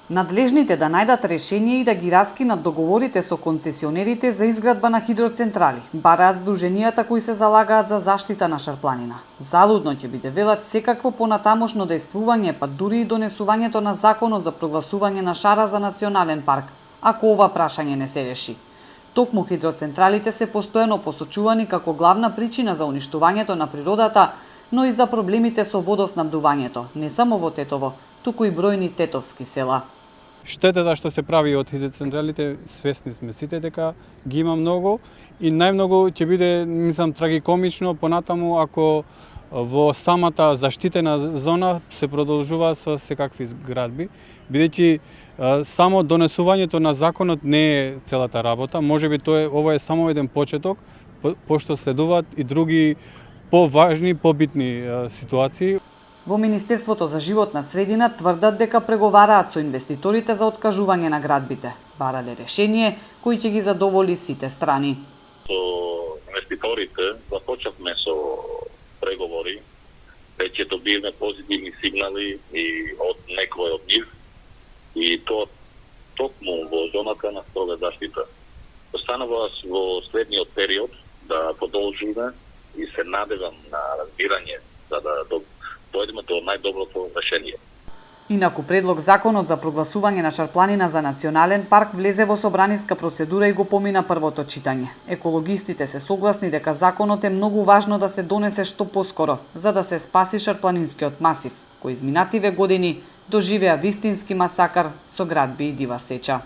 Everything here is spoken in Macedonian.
Надлежните да најдат решение и да ги раскинат договорите со концесионерите за изградба на хидроцентрали, бараат здруженијата кои се залагаат за заштита на Шарпланина. Залудно ќе биде, велат, секакво понатамошно действување, па дури и донесувањето на законот за прогласување на Шара за национален парк, ако ова прашање не се реши. Токму хидроцентралите се постојано посочувани како главна причина за уништувањето на природата, но и за проблемите со водоснабдувањето, не само во Тетово, туку и бројни тетовски села. Штетата што се прави од хидроцентралите, свесни сме сите дека ги има многу и најмногу ќе биде, мислам, трагикомично понатаму ако во самата заштитена зона се продолжува со секакви зградби, бидејќи само донесувањето на законот не е целата работа, можеби ова е само еден почеток, пошто следуваат и други поважни, побитни ситуации. Во Министерството за животна средина тврдат дека преговараат со инвеститорите за откажување на градбите. Барале решение кој ќе ги задоволи сите страни. Со инвеститорите започнавме со преговори, веќе добивме позитивни сигнали и од некој од нив и тоа токму во зоната на строга заштита. Останува во следниот период да продолжиме и се надевам на разбирање за да дојдеме до најдоброто решение. Инаку предлог законот за прогласување на Шарпланина за национален парк влезе во собраниска процедура и го помина првото читање. Екологистите се согласни дека законот е многу важно да се донесе што поскоро, за да се спаси Шарпланинскиот масив, кој изминативе години доживеа вистински масакар со градби и дива сеча.